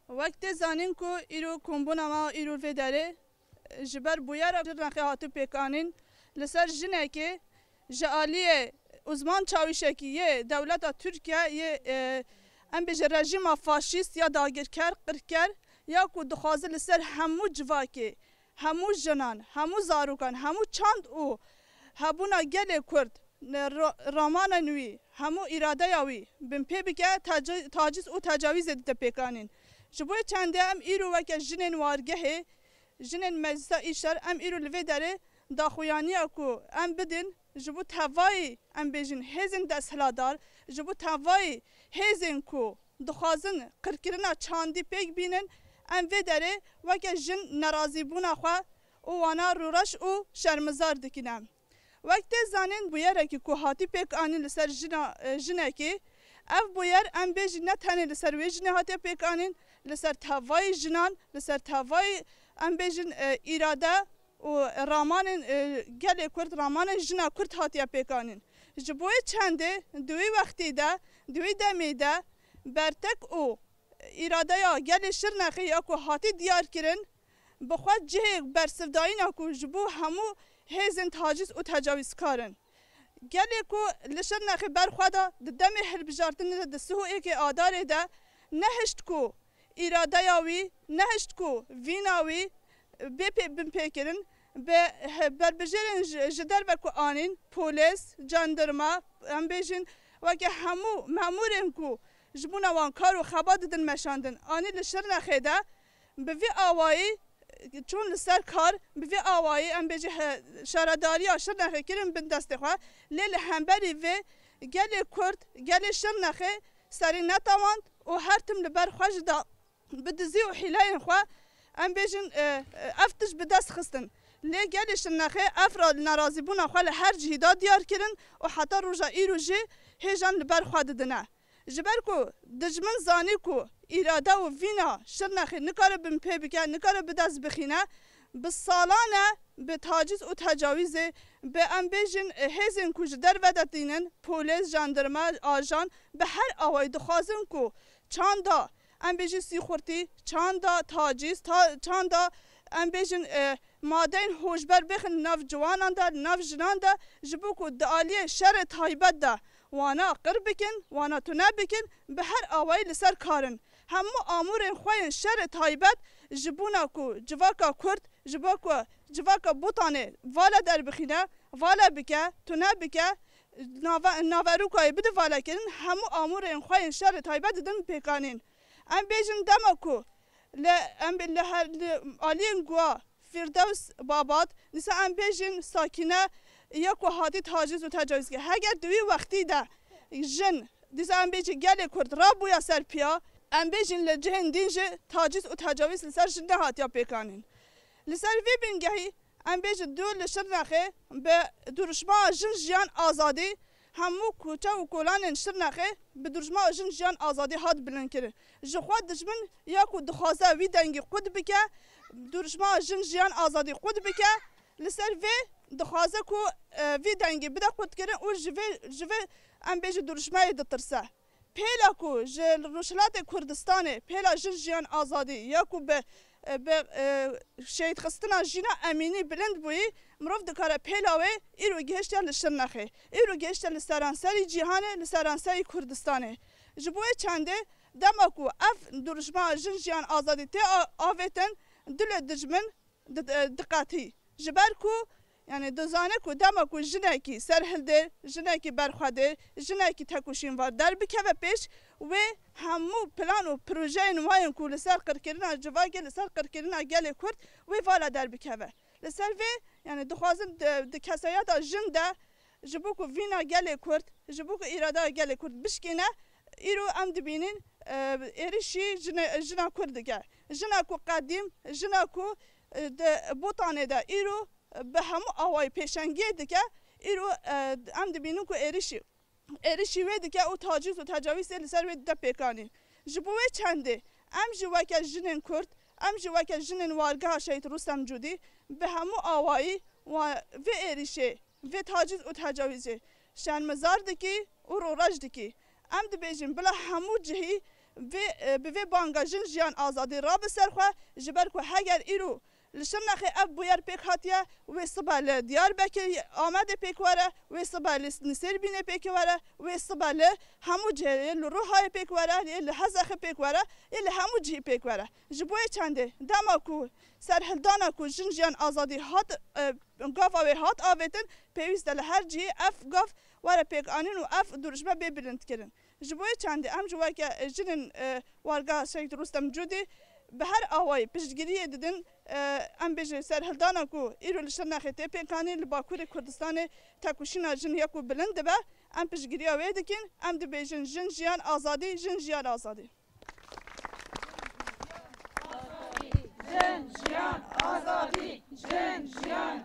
وقت زانین کو ایرو کمبونا ما ایرو وداره جبر بویار نخی هاتو پیکانین لسر جنه که جالیه uzman çavuşeki ye devleta Türkiye ye em bêje rejima faşîst ya dagirker qirker ya ku dixwaze li ser hemû civakê hemû jinan hemû zarokan hemû çand û hebûna gelê Kurd ramana wî hemû îradeya wî bin pê bike taciz û tecavîzê dide pêkanîn ji bo çendê em îro weke jinên wargehê jinên meclisa îşer em îro li vê derê daxuyaniya ku em bidin ji bo tevayê em bêjin hêzên desthiladar ji bo tevayê hêzên ku dixwazin qirkirina çandî pêk bînin em vê derê weke jin nerazîbûna xwe û wana rûreş û şermizar dikin em wek tê zanîn bûyerekî ku hatî pêk anîn li ser jinekê ev bûyer em bêjin ne tenê li ser wê jinê hatiye pêk anîn li ser tevayê jinan li ser tevayê em bêjin îrade û ramanên gelê Kurd ramanên jina Kurd hatiye pêkanîn ji bo çendê di wî wextê de di wî demê de bertek û îradeya gelê Şirnexê ya ku hatî diyar kirin bi xwe cihê bersivdayîna ku ji bo hemû hêzên taciz û tecavîzkarin gelê ku li Şirnexê berxwe da di demê hilbijartinê de di Sihûyekê adarê de nehişt ku îradeya wî nehişt ku vîna wî bin pêkirin bi berbijêrên ji derve ku anîn polis, jandarma em bêjin weke hemû memûrên ku ji bûna wan kar û xeba didin meşandin anî li Şirnexê de bi vî awayî çûn li ser kar bi vî awayî em bêjî şaredariya Şirnexê kirin bin destê xwe lê li hemberî vê gelê Kurd gelê Şirnexê serî netewand û her tim li ber xwe ji da bi dizî û hîleyên xwe em bêjin ev tişt bi dest xistin lê gelê Şirnexê ev nerazîbûna xwe li her cihî da diyar kirin û heta roja îro jî hêjan li ber xwe didine ji ber ku dijmin zanî ku îrade û vîna Şirnexê nikare bin pê bike nikare bi dest bixîne bi salan e bi taciz û tecawîzê bi em bêjin hêzên ku ji derve de tînin polis jandarma ajan bi her awayî dixwazin ku çanda em bêjin sîxurtî çanda taciz çanda em bêjin madeyên hojber bixin nav ciwanan de nav jinan de ji bo ku di aliyê şerê taybet de wana qir bikin wana tune bikin bi her awayî li ser karin hemû amûrên xwe yên şerê taybet ji bûna ku civaka Kurd ji bo ku civaka Botanê vala derbixîne vala bike tune bike naverûkayê bide vala kirin hemû amûrên xwe yên şerê taybet didin pêkanîn em bêjin dema ku em li aliyên guha Firdevs Babat dîsa em bêjin sakîne ya ku hatî taciz û tecawîz kir heger di wî wextî de jin dîsa em bêjî gelê Kurd rabûya ser piya em bêjin li cihên din jî taciz û tecawîz li ser jin nehatiya pêkanîn li ser vê bingehî em bêjin dû li Şirnexê bi duruşma jin jiyan azadî hemû kuçe û kolanên Şirnexê bi duruşma jin jiyan azadî hat bilinkir ji xwe dijmin ya ku dixwaze wî dengî qut bike duruşma jin jiyan azadî qut bike li ser vê dixwaze ku vî dengî bide qutkirin û ji vê em bêjî duruşmayê ditirse pêla ku ji Rûşhilatê Kurdistanê pêla jin jiyan azadî ya ku bi şehîdxistina jîna emînî bilind bûyî mirov dikare pêla wê îro gihiştiye li Şirnexê îro gihiştiye li seranserî cîhanê li seranserî Kurdistanê ji bo wê çendê dema ku ev duruşma jin jiyan azadî tê avêtin dilê dijmin diqetî ji ber ku yani dizane ku dema ku jinekî serhildê jinekî berxwedê jinekî tekuşîn var derbikeve pêş wê hemû plan û projeyên wayên ku li ser qirkirina civakê li ser qirkirina gelê Kurd wê vala derbikeve li ser vê yani dixwazin di keseyata jin de ji bo ku vîna gelê Kurd ji bo ku îradeya gelê Kurd bişkîne îro em dibînin êrişî jina Kurd dike jina ku qedîm jina ku di Botanê de îro bi hemû awayî pêşengiyê dike îro em dibînin ku êrişî wê dike û taciz û tecawîzê li ser wê dide pêkanîn ji bo wê çendê em ji weke jinên Kurd em ji weke jinên wargeha Şehîd Rûstem Cûdî bi hemû awayî vê êrişê vê taciz û tecawîzê شرمزار دکی و روراج دکی ام دبیجن بلا همو جهی به بانگا جن جیان آزادی را بسرخوا جبر کو هگر ایرو لشنخ اف بویر پیک هاتیا و سبال دیار بکر آمده پیک وره و سبال نسر بینه پیک وره و سبال همو جه لروهای پیک وره لحزخ پیک وره همو جه پیک وره جبوی چنده دماکو سرهلدانا کو جن جیان آزادی هات گاف آوی هات آویتن پیوست لهر جه اف گاف وره پیک آنین و اف درشبه ببرند کرن جبوی چنده ام جوای که جنن وارگاه شکل رستم جودی به هر آوای پشتگیری دیدن ام بیش سرهلدانا کو ایرو لشناخه ته پیکانی لباکور کردستان تکوشینا جن یکو بلند به ام پشتگیری آوی دکین ام دی بیشن جن جیان آزادی جن جیان آزادی جن جیان آزادی جن جیان